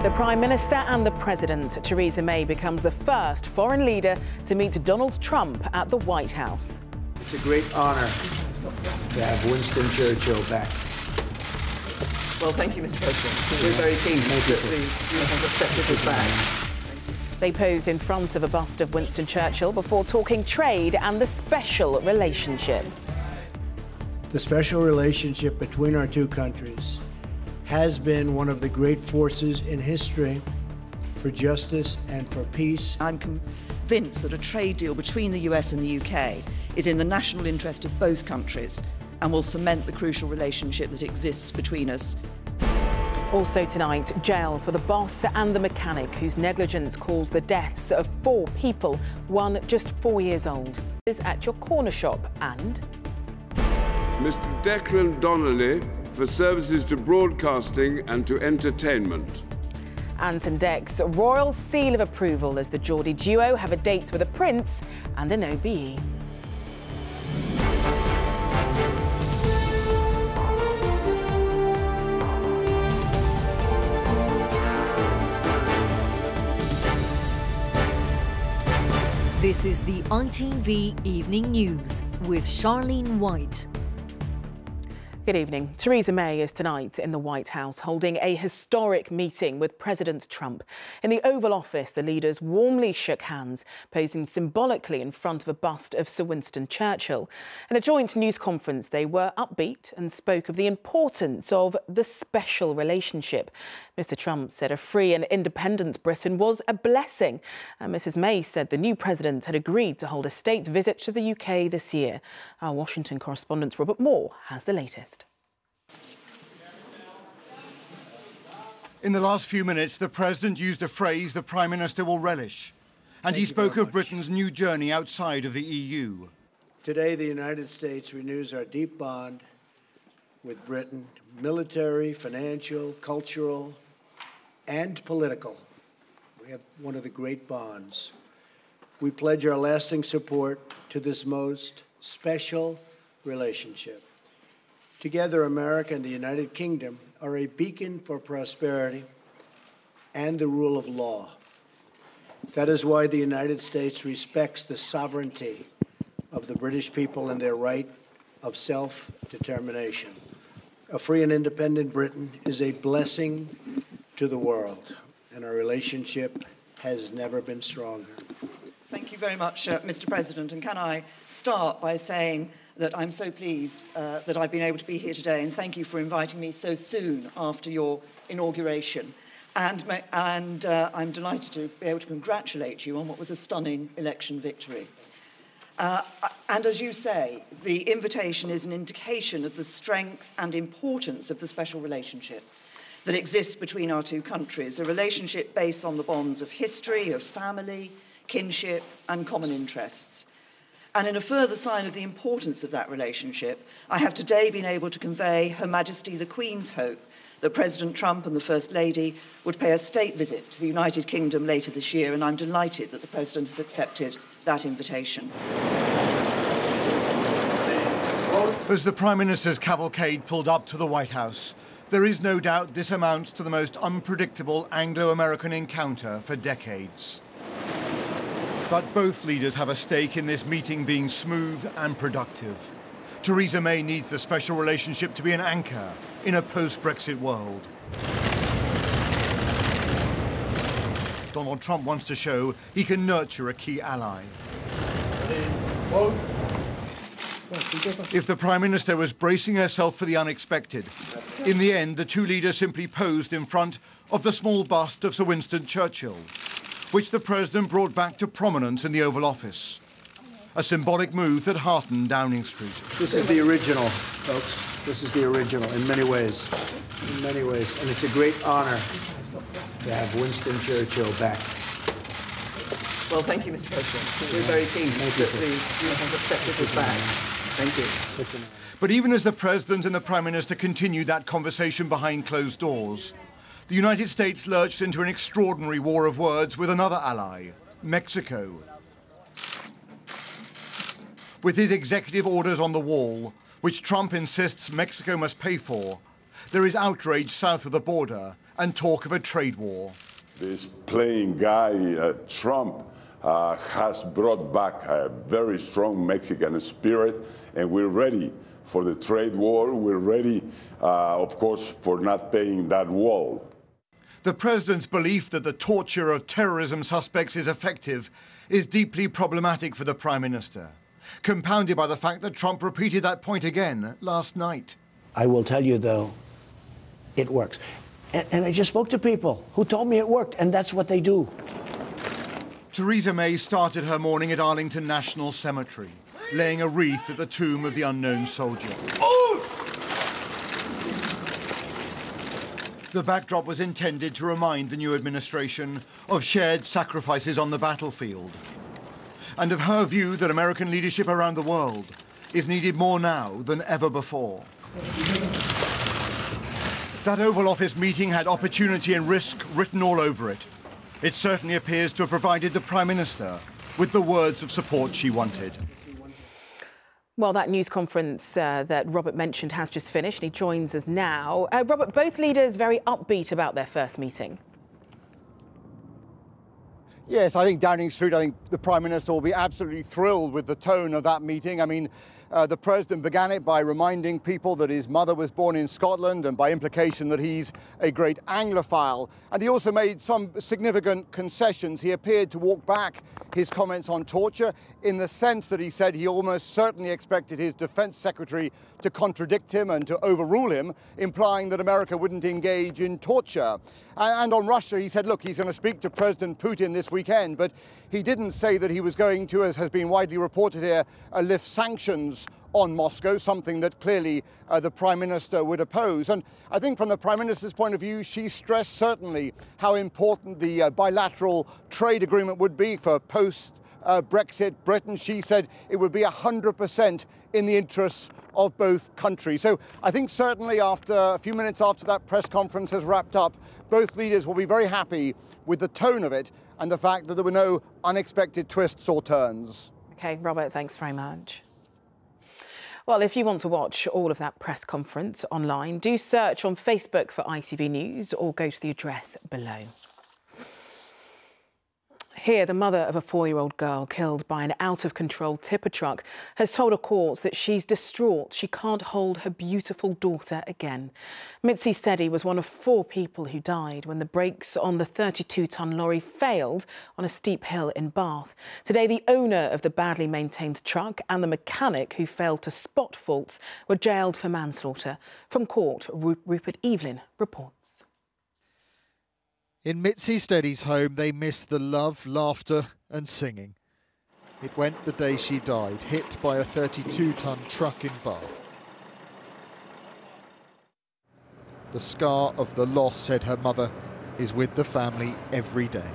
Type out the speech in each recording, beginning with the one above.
The Prime Minister and the President, Theresa May, becomes the first foreign leader to meet Donald Trump at the White House. It's a great honour to have Winston Churchill back. Well, thank you, Mr. President. We're very pleased that you have accepted us back. They posed in front of a bust of Winston Churchill before talking trade and the special relationship. The special relationship between our two countries has been one of the great forces in history for justice and for peace. I'm convinced that a trade deal between the US and the UK is in the national interest of both countries and will cement the crucial relationship that exists between us. Also tonight, jail for the boss and the mechanic whose negligence caused the deaths of 4 people, one just 4 years old. Is at your corner shop and... Mr. Declan Donnelly for services to broadcasting and to entertainment. Anton Deck's royal seal of approval as the Geordie duo have a date with a prince and an OBE. This is the ITV Evening News with Charlene White. Good evening. Theresa May is tonight in the White House holding a historic meeting with President Trump. In the Oval Office, the leaders warmly shook hands, posing symbolically in front of a bust of Sir Winston Churchill. In a joint news conference, they were upbeat and spoke of the importance of the special relationship. Mr. Trump said a free and independent Britain was a blessing. And Mrs. May said the new president had agreed to hold a state visit to the UK this year. Our Washington correspondent Robert Moore has the latest. In the last few minutes, the President used a phrase the Prime Minister will relish, and he spoke of Britain's new journey outside of the EU. Today, the United States renews our deep bond with Britain, military, financial, cultural, and political. We have one of the great bonds. We pledge our lasting support to this most special relationship. Together, America and the United Kingdom are a beacon for prosperity and the rule of law. That is why the United States respects the sovereignty of the British people and their right of self-determination. A free and independent Britain is a blessing to the world, and our relationship has never been stronger. Thank you very much, Mr. President. And can I start by saying that I'm so pleased that I've been able to be here today, and thank you for inviting me so soon after your inauguration. And I'm delighted to be able to congratulate you on what was a stunning election victory. And as you say, the invitation is an indication of the strength and importance of the special relationship that exists between our two countries, a relationship based on the bonds of history, of family, kinship, and common interests. And in a further sign of the importance of that relationship, I have today been able to convey Her Majesty the Queen's hope that President Trump and the First Lady would pay a state visit to the United Kingdom later this year, and I'm delighted that the President has accepted that invitation. As the Prime Minister's cavalcade pulled up to the White House, there is no doubt this amounts to the most unpredictable Anglo-American encounter for decades. But both leaders have a stake in this meeting being smooth and productive. Theresa May needs the special relationship to be an anchor in a post-Brexit world. Donald Trump wants to show he can nurture a key ally. If the Prime Minister was bracing herself for the unexpected, in the end, the two leaders simply posed in front of the small bust of Sir Winston Churchill, which the President brought back to prominence in the Oval Office. A symbolic move that heartened Downing Street. This is the original, folks. This is the original in many ways. In many ways. And it's a great honor to have Winston Churchill back. Well, thank you, Mr. President. We're very pleased that you have accepted us back. Thank you. But even as the President and the Prime Minister continued that conversation behind closed doors, the United States lurched into an extraordinary war of words with another ally, Mexico. With his executive orders on the wall, which Trump insists Mexico must pay for, there is outrage south of the border and talk of a trade war. This playing guy, Trump, has brought back a very strong Mexican spirit, and we're ready for the trade war. We're ready, of course, for not paying that wall. The president's belief that the torture of terrorism suspects is effective is deeply problematic for the Prime Minister, compounded by the fact that Trump repeated that point again last night. I will tell you, though, it works. And I just spoke to people who told me it worked, and that's what they do. Theresa May started her morning at Arlington National Cemetery, laying a wreath at the tomb of the unknown soldier. The backdrop was intended to remind the new administration of shared sacrifices on the battlefield, and of her view that American leadership around the world is needed more now than ever before. That Oval Office meeting had opportunity and risk written all over it. It certainly appears to have provided the Prime Minister with the words of support she wanted. Well, that news conference that Robert mentioned has just finished, and he joins us now. Robert, both leaders very upbeat about their first meeting. Yes, I think Downing Street, I think the Prime Minister will be absolutely thrilled with the tone of that meeting. I mean, the President began it by reminding people that his mother was born in Scotland and by implication that he's a great Anglophile. And he also made some significant concessions. He appeared to walk back his comments on torture in the sense that he said he almost certainly expected his Defense Secretary to contradict him and to overrule him, implying that America wouldn't engage in torture. And on Russia, he said, look, he's going to speak to President Putin this weekend, but he didn't say that he was going to, as has been widely reported here, lift sanctions on Moscow, something that clearly the Prime Minister would oppose. And I think from the Prime Minister's point of view, she stressed certainly how important the bilateral trade agreement would be for post-Brexit Britain. She said it would be 100% in the interests of both countries. So I think certainly after a few minutes after that press conference has wrapped up, both leaders will be very happy with the tone of it and the fact that there were no unexpected twists or turns. OK, Robert, thanks very much. Well, if you want to watch all of that press conference online, do search on Facebook for ITV News or go to the address below. Here, the mother of a 4-year-old girl killed by an out-of-control tipper truck has told a court that she's distraught. She can't hold her beautiful daughter again. Mitzi Steady was one of 4 people who died when the brakes on the 32-ton lorry failed on a steep hill in Bath. Today, the owner of the badly maintained truck and the mechanic who failed to spot faults were jailed for manslaughter. From court, Rupert Evening reports. In Mitzi Steady's home, they missed the love, laughter and singing. It went the day she died, hit by a 32-ton truck in Bath. The scar of the loss, said her mother, is with the family every day.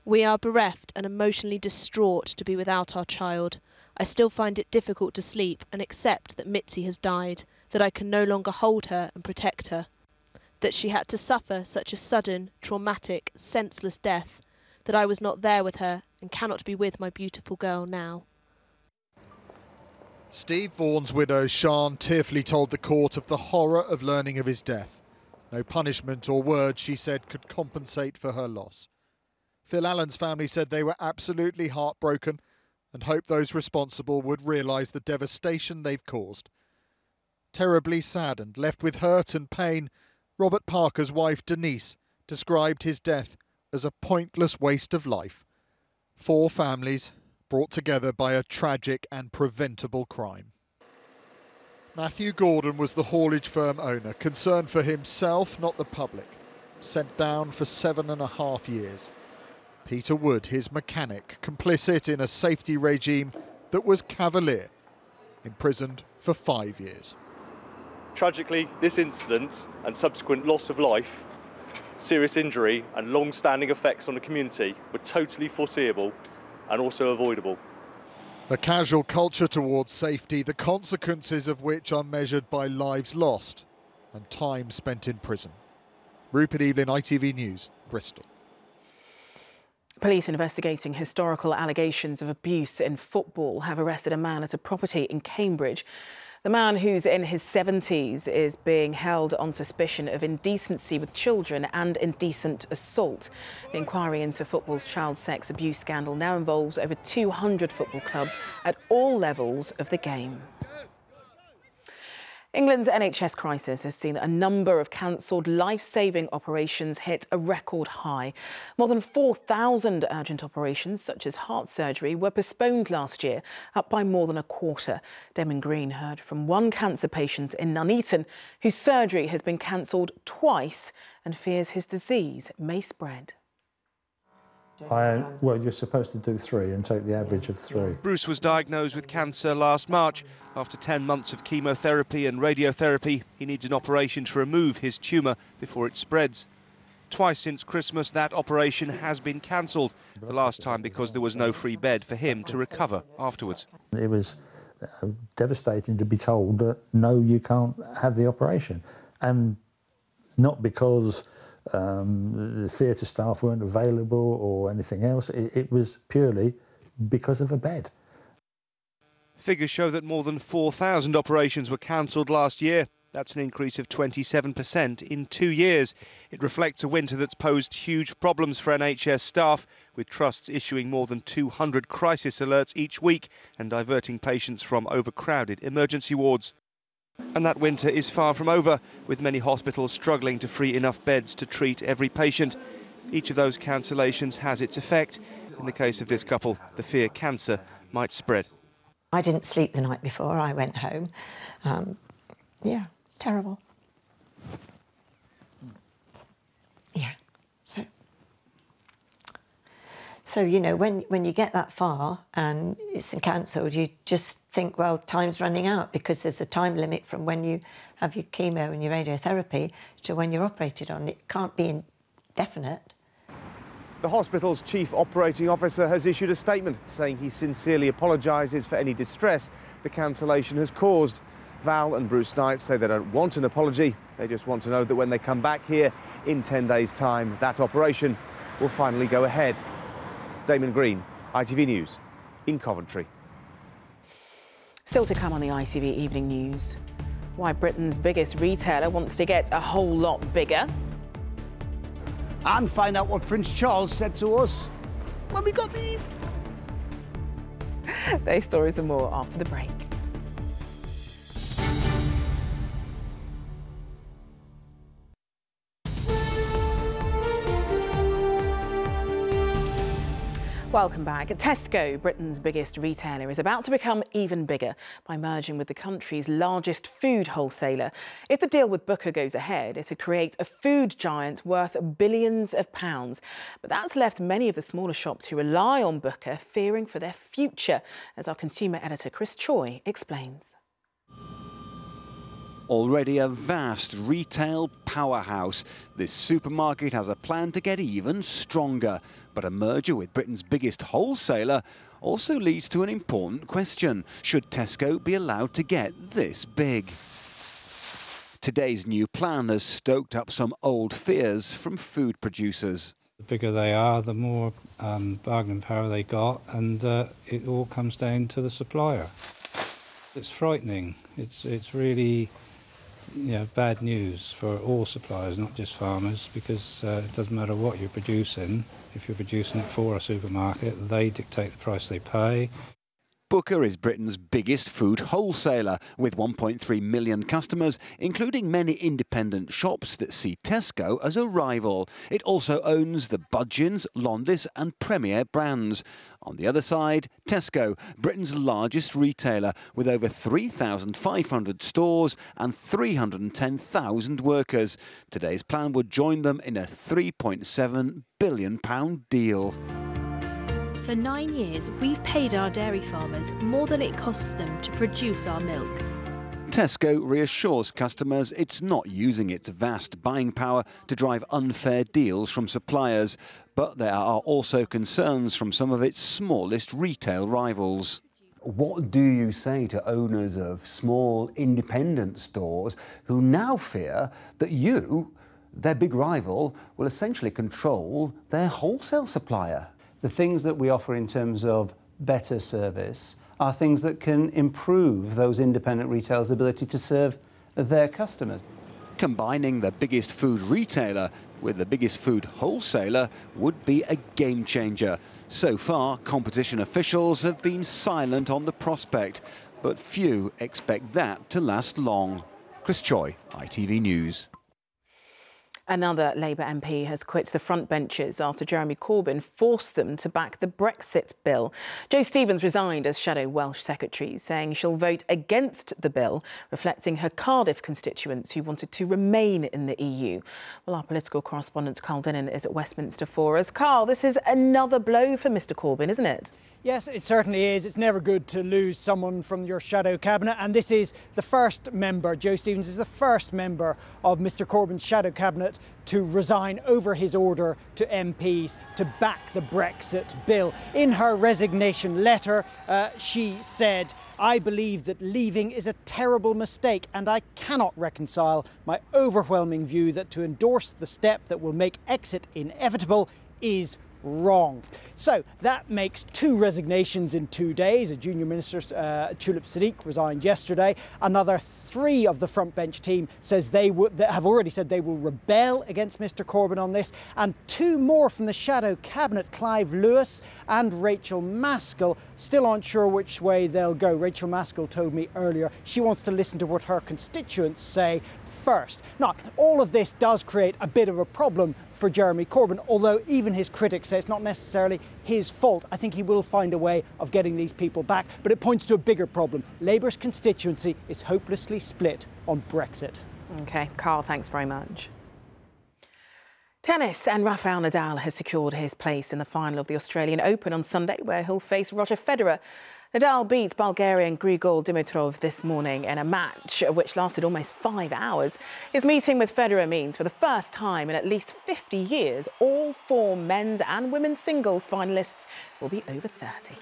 We are bereft and emotionally distraught to be without our child. I still find it difficult to sleep and accept that Mitzi has died, that I can no longer hold her and protect her. That she had to suffer such a sudden, traumatic, senseless death, that I was not there with her and cannot be with my beautiful girl now. Steve Vaughan's widow, Sian, tearfully told the court of the horror of learning of his death. No punishment or word, she said, could compensate for her loss. Phil Allen's family said they were absolutely heartbroken and hoped those responsible would realise the devastation they've caused. Terribly saddened, left with hurt and pain, Robert Parker's wife, Denise, described his death as a pointless waste of life. 4 families brought together by a tragic and preventable crime. Matthew Gordon was the haulage firm owner, concerned for himself, not the public. Sent down for 7.5 years. Peter Wood, his mechanic, complicit in a safety regime that was cavalier, imprisoned for 5 years. Tragically, this incident and subsequent loss of life, serious injury and long-standing effects on the community were totally foreseeable and also avoidable. A casual culture towards safety, the consequences of which are measured by lives lost and time spent in prison. Rupert Evening, ITV News, Bristol. Police investigating historical allegations of abuse in football have arrested a man at a property in Cambridge. The man, who's in his 70s, is being held on suspicion of indecency with children and indecent assault. The inquiry into football's child sex abuse scandal now involves over 200 football clubs at all levels of the game. England's NHS crisis has seen a number of cancelled life-saving operations hit a record high. More than 4,000 urgent operations, such as heart surgery, were postponed last year, up by more than a quarter. Damon Green heard from one cancer patient in Nuneaton whose surgery has been cancelled twice and fears his disease may spread. Well, you're supposed to do 3 and take the average of 3. Bruce was diagnosed with cancer last March. After 10 months of chemotherapy and radiotherapy, he needs an operation to remove his tumour before it spreads. Twice since Christmas, that operation has been cancelled, the last time because there was no free bed for him to recover afterwards. It was devastating to be told that, no, you can't have the operation. And not because the theatre staff weren't available or anything else. It was purely because of a bed. Figures show that more than 4,000 operations were cancelled last year. That's an increase of 27% in 2 years. It reflects a winter that's posed huge problems for NHS staff, with trusts issuing more than 200 crisis alerts each week and diverting patients from overcrowded emergency wards. And that winter is far from over, with many hospitals struggling to free enough beds to treat every patient. Each of those cancellations has its effect. In the case of this couple, the fear cancer might spread. I didn't sleep the night before I went home. Yeah, terrible. Yeah, so you know, when you get that far and it's cancelled, you just think, well, time's running out, because there's a time limit from when you have your chemo and your radiotherapy to when you're operated on. It can't be indefinite. The hospital's chief operating officer has issued a statement saying he sincerely apologises for any distress the cancellation has caused. Val and Bruce Knight say they don't want an apology. They just want to know that when they come back here in 10 days' time, that operation will finally go ahead. Damon Green, ITV News, in Coventry. Still to come on the ITV Evening News. Why Britain's biggest retailer wants to get a whole lot bigger. And find out what Prince Charles said to us when we got these. Those stories and more after the break. Welcome back. Tesco, Britain's biggest retailer, is about to become even bigger by merging with the country's largest food wholesaler. If the deal with Booker goes ahead, it'll create a food giant worth billions of pounds. But that's left many of the smaller shops who rely on Booker fearing for their future, as our consumer editor Chris Choi explains. Already a vast retail powerhouse, this supermarket has a plan to get even stronger. But a merger with Britain's biggest wholesaler also leads to an important question. Should Tesco be allowed to get this big? Today's new plan has stoked up some old fears from food producers. The bigger they are, the more bargaining power they got, and it all comes down to the supplier. It's frightening. It's really, you know, bad news for all suppliers, not just farmers, because it doesn't matter what you're producing. If you're producing it for a supermarket, they dictate the price they pay. Booker is Britain's biggest food wholesaler, with 1.3 million customers, including many independent shops that see Tesco as a rival. It also owns the Budgens, Londis and Premier brands. On the other side, Tesco, Britain's largest retailer, with over 3,500 stores and 310,000 workers. Today's plan would join them in a £3.7 billion deal. For 9 years, we've paid our dairy farmers more than it costs them to produce our milk. Tesco reassures customers it's not using its vast buying power to drive unfair deals from suppliers, but there are also concerns from some of its smallest retail rivals. What do you say to owners of small independent stores who now fear that you, their big rival, will essentially control their wholesale supplier? The things that we offer in terms of better service are things that can improve those independent retailers' ability to serve their customers. Combining the biggest food retailer with the biggest food wholesaler would be a game changer. So far, competition officials have been silent on the prospect, but few expect that to last long. Chris Choi, ITV News. Another Labour MP has quit the front benches after Jeremy Corbyn forced them to back the Brexit bill. Jo Stevens resigned as Shadow Welsh Secretary, saying she'll vote against the bill, reflecting her Cardiff constituents who wanted to remain in the EU. Well, our political correspondent Carl Dinnan is at Westminster for us. Carl, this is another blow for Mr Corbyn, isn't it? Yes, it certainly is. It's never good to lose someone from your shadow cabinet, and this is the first member, Jo Stevens is the first member of Mr Corbyn's shadow cabinet to resign over his order to MPs to back the Brexit bill. In her resignation letter, she said, "I believe that leaving is a terrible mistake, and I cannot reconcile my overwhelming view that to endorse the step that will make exit inevitable is wrong." So that makes 2 resignations in 2 days. A junior minister, Tulip Siddiq, resigned yesterday. Another 3 of the front bench team says they have already said they will rebel against Mr Corbyn on this, and 2 more from the shadow cabinet, Clive Lewis and Rachel Maskell, still aren't sure which way they'll go. Rachel Maskell told me earlier she wants to listen to what her constituents say first. Now, all of this does create a bit of a problem for Jeremy Corbyn, although even his critics say it's not necessarily his fault. I think he will find a way of getting these people back, but it points to a bigger problem. Labour's constituency is hopelessly split on Brexit. OK, Carl, thanks very much. Tennis, and Rafael Nadal has secured his place in the final of the Australian Open on Sunday, where he'll face Roger Federer. Nadal beat Bulgarian Grigol Dimitrov this morning in a match which lasted almost 5 hours. His meeting with Federer means for the first time in at least 50 years, all 4 men's and women's singles finalists will be over 30.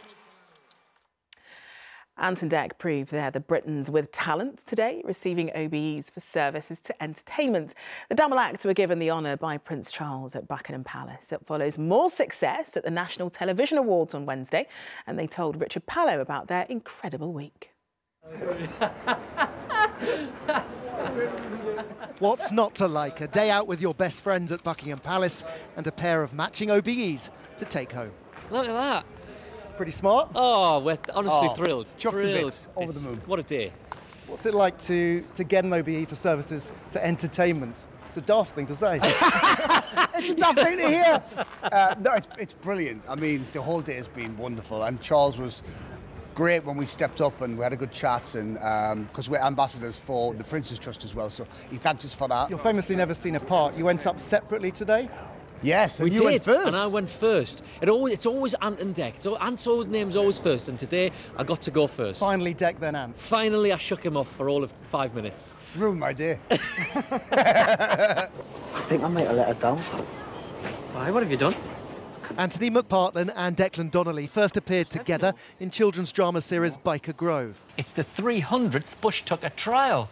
Anton Deck proved they're the Britons with talent today, receiving OBEs for services to entertainment. The double act were given the honour by Prince Charles at Buckingham Palace. It follows more success at the National Television Awards on Wednesday, and they told Richard Pallow about their incredible week. What's not to like? A day out with your best friends at Buckingham Palace and a pair of matching OBEs to take home. Look at that. Pretty smart? Oh, we're honestly thrilled. Thrilled. Over the moon. What a day. What's it like to get an OBE for services to entertainment? It's a daft thing to say. It's a tough thing to hear. No, it's brilliant. I mean, the whole day has been wonderful, and Charles was great when we stepped up and we had a good chat, and because we're ambassadors for the Prince's Trust as well, so he thanked us for that. You're famously never seen apart. You went up separately today? Yes, and we you did, went first. and I went first. It's always Ant and Deck. So Ant's name's always first, and today I got to go first. Finally Deck, then Ant. Finally, I shook him off for all of 5 minutes. It's ruined my day. I think I might have let her down. Why? What have you done? Anthony McPartlin and Declan Donnelly first appeared together in children's drama series Biker Grove. It's the 300th Bush Tucker trial.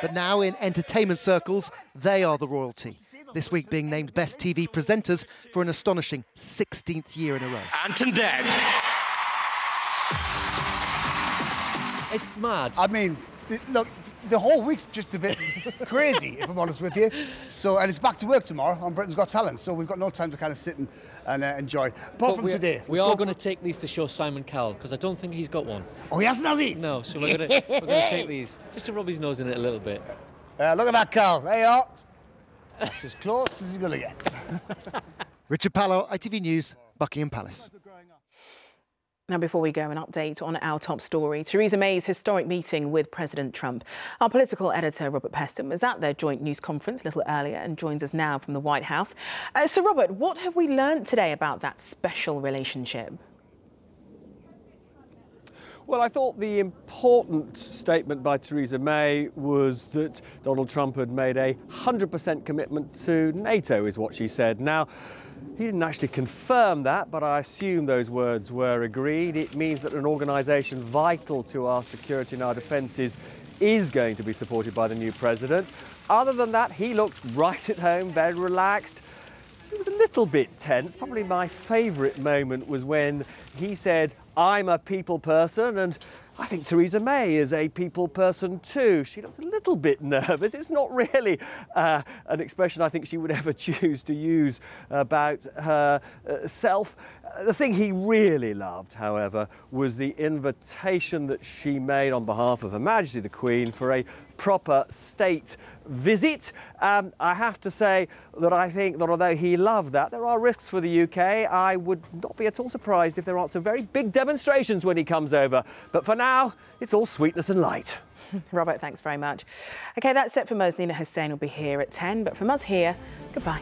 But now in entertainment circles, they are the royalty. This week being named Best TV Presenters for an astonishing 16th year in a row. Ant and Deck. It's mad. I mean, look, the whole week's just a bit crazy, if I'm honest with you. So, and it's back to work tomorrow on Britain's Got Talent, so we've got no time to kind of sit and enjoy. Apart from today. We are going to take these to show Simon Cowell, because I don't think he's got one. Oh, he hasn't, has he? No, so we're going to take these, just to rub his nose in it a little bit. Look at that, Cal. There you are. That's as close as he's going to get. Richard Pallow, ITV News, Buckingham Palace. Now, before we go, an update on our top story. Theresa May's historic meeting with President Trump. Our political editor, Robert Peston, was at their joint news conference a little earlier and joins us now from the White House. So, Robert, what have we learnt today about that special relationship? Well, I thought the important statement by Theresa May was that Donald Trump had made a 100% commitment to NATO, is what she said. Now, he didn't actually confirm that, but I assume those words were agreed. It means that an organisation vital to our security and our defences is going to be supported by the new president. Other than that, he looked right at home, very relaxed. He was a little bit tense. Probably my favourite moment was when he said, I'm a people person, and I think Theresa May is a people person too. She looks a little bit nervous. It's not really an expression I think she would ever choose to use about herself. The thing he really loved, however, was the invitation that she made on behalf of Her Majesty the Queen for a proper state visit. I have to say that I think that although he loved that, there are risks for the UK. I would not be at all surprised if there aren't some very big demonstrations when he comes over. But for now, it's all sweetness and light. Robert, thanks very much. OK, that's it from us. Nina Hussain will be here at 10. But from us here, goodbye.